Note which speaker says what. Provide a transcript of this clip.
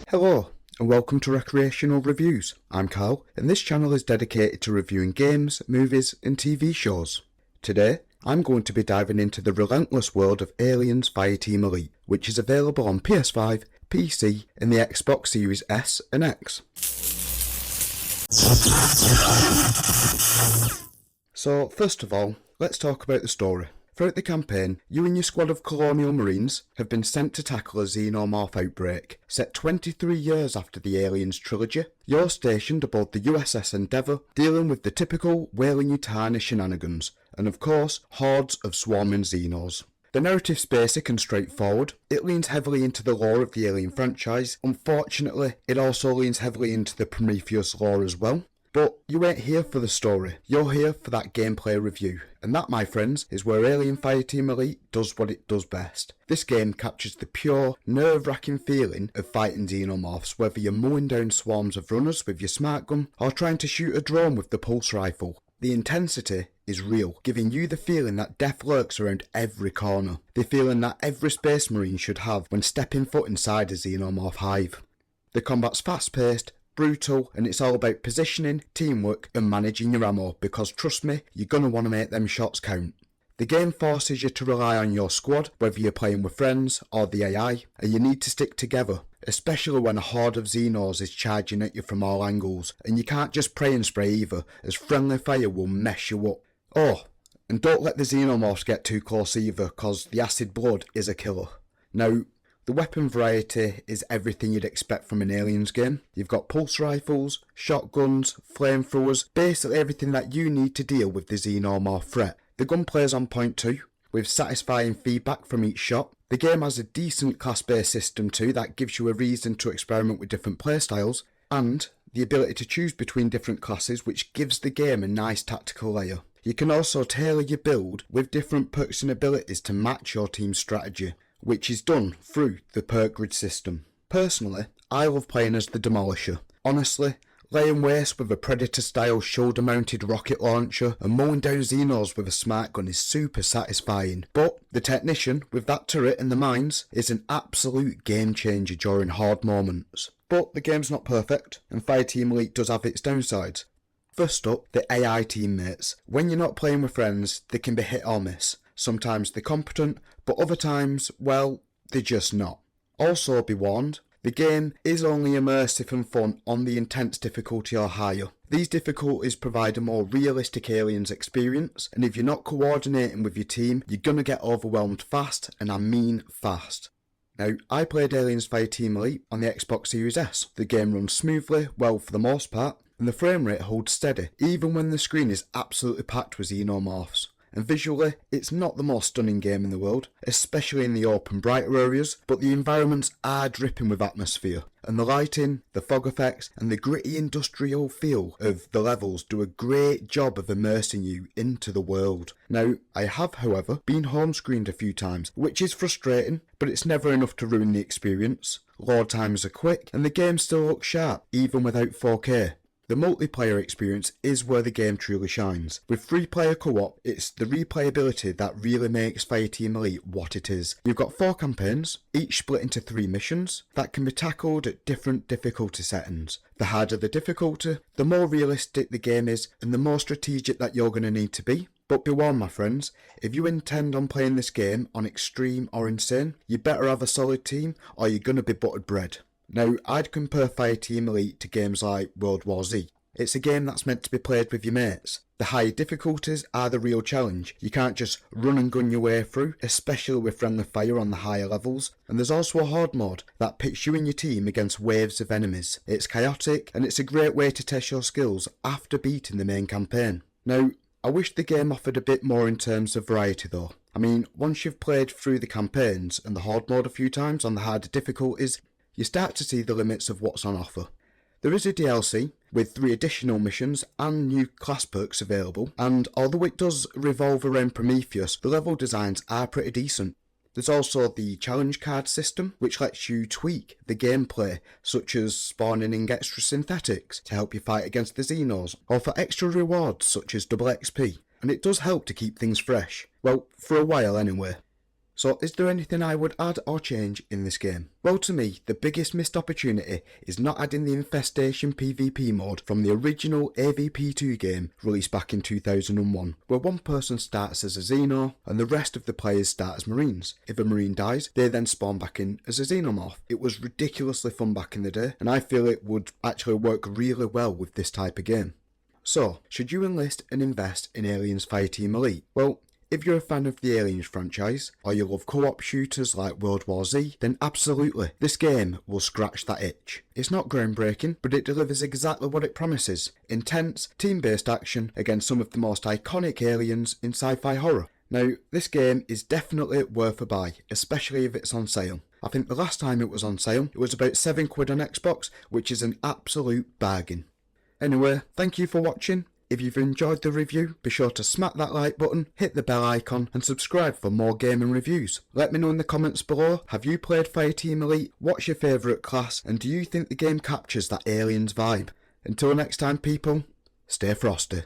Speaker 1: Hello, and welcome to Recreational Reviews. I'm Carl, and this channel is dedicated to reviewing games, movies, and TV shows. Today, I'm going to be diving into the relentless world of Aliens Fireteam Elite, which is available on PS5, PC, and the Xbox Series S and X. So, first of all, let's talk about the story. Throughout the campaign, you and your squad of colonial marines have been sent to tackle a xenomorph outbreak. Set 23 years after the Aliens trilogy, you're stationed aboard the USS Endeavour, dealing with the typical Weyland-Yutani shenanigans, and of course, hordes of swarming xenos. The narrative's basic and straightforward. It leans heavily into the lore of the Alien franchise. Unfortunately, it also leans heavily into the Prometheus lore as well. But you ain't here for the story, you're here for that gameplay review. And that, my friends, is where Alien Fireteam Elite does what it does best. This game captures the pure, nerve-wracking feeling of fighting xenomorphs, whether you're mowing down swarms of runners with your smart gun, or trying to shoot a drone with the pulse rifle. The intensity is real, giving you the feeling that death lurks around every corner. The feeling that every space marine should have when stepping foot inside a xenomorph hive. The combat's fast-paced, brutal, and it's all about positioning, teamwork, and managing your ammo, because trust me, you're gonna want to make them shots count. The game forces you to rely on your squad, whether you're playing with friends or the AI, and you need to stick together, especially when a horde of Xenos is charging at you from all angles, and you can't just pray and spray either, as friendly fire will mess you up. Oh, and don't let the Xenomorphs get too close either, cause the acid blood is a killer. Now, the weapon variety is everything you'd expect from an Aliens game. You've got pulse rifles, shotguns, flamethrowers, basically everything that you need to deal with the xenomorph threat. The gunplay's on point too, with satisfying feedback from each shot. The game has a decent class-based system too that gives you a reason to experiment with different playstyles, and the ability to choose between different classes, which gives the game a nice tactical layer. You can also tailor your build with different perks and abilities to match your team's strategy, which is done through the perk grid system. Personally, I love playing as the Demolisher. Honestly, laying waste with a Predator-style shoulder-mounted rocket launcher and mowing down Xenos with a smart gun is super satisfying. But the Technician, with that turret and the mines, is an absolute game changer during hard moments. But the game's not perfect, and Fireteam Elite does have its downsides. First up, the AI teammates. When you're not playing with friends, they can be hit or miss. Sometimes they're competent, but other times, well, they're just not. Also be warned, the game is only immersive and fun on the intense difficulty or higher. These difficulties provide a more realistic Aliens experience, and if you're not coordinating with your team, you're gonna get overwhelmed fast, and I mean fast. Now, I played Aliens Fireteam Elite on the Xbox Series S. The game runs smoothly, well for the most part, and the frame rate holds steady, even when the screen is absolutely packed with xenomorphs. And visually, it's not the most stunning game in the world, especially in the open, brighter areas, but the environments are dripping with atmosphere, and the lighting, the fog effects, and the gritty industrial feel of the levels do a great job of immersing you into the world. Now, I have, however, been home screened a few times, which is frustrating, but it's never enough to ruin the experience. Load times are quick, and the game still looks sharp, even without 4K. The multiplayer experience is where the game truly shines. With 3-player co-op, it's the replayability that really makes Fireteam Elite what it is. You've got 4 campaigns, each split into 3 missions, that can be tackled at different difficulty settings. The harder the difficulty, the more realistic the game is, and the more strategic that you're going to need to be. But be warned, my friends, if you intend on playing this game on extreme or insane, you better have a solid team or you're going to be buttered bread. Now, I'd compare Fireteam Elite to games like World War Z. It's a game that's meant to be played with your mates. The higher difficulties are the real challenge. You can't just run and gun your way through, especially with friendly fire on the higher levels. And there's also a horde mode that pits you and your team against waves of enemies. It's chaotic, and it's a great way to test your skills after beating the main campaign. Now, I wish the game offered a bit more in terms of variety though. I mean, once you've played through the campaigns and the horde mode a few times on the harder difficulties, you start to see the limits of what's on offer. There is a DLC with 3 additional missions and new class perks available, and although it does revolve around Prometheus, the level designs are pretty decent. There's also the challenge card system, which lets you tweak the gameplay, such as spawning in extra synthetics to help you fight against the Xenos, or for extra rewards such as double XP, and it does help to keep things fresh. Well, for a while anyway. So is there anything I would add or change in this game? Well, to me, the biggest missed opportunity is not adding the Infestation PvP mode from the original AVP2 game released back in 2001, where one person starts as a Xeno and the rest of the players start as Marines. If a Marine dies, they then spawn back in as a Xenomorph. It was ridiculously fun back in the day, and I feel it would actually work really well with this type of game. So, should you enlist and invest in Aliens Fireteam Elite? Well, if you're a fan of the Aliens franchise, or you love co-op shooters like World War Z, then absolutely, this game will scratch that itch. It's not groundbreaking, but it delivers exactly what it promises: intense, team-based action against some of the most iconic aliens in sci-fi horror. Now, this game is definitely worth a buy, especially if it's on sale. I think the last time it was on sale, it was about £7 on Xbox, which is an absolute bargain. Anyway, thank you for watching. If you've enjoyed the review, be sure to smack that like button, hit the bell icon and subscribe for more gaming reviews. Let me know in the comments below, have you played Fireteam Elite, what's your favourite class, and do you think the game captures that Aliens vibe? Until next time people, stay frosty.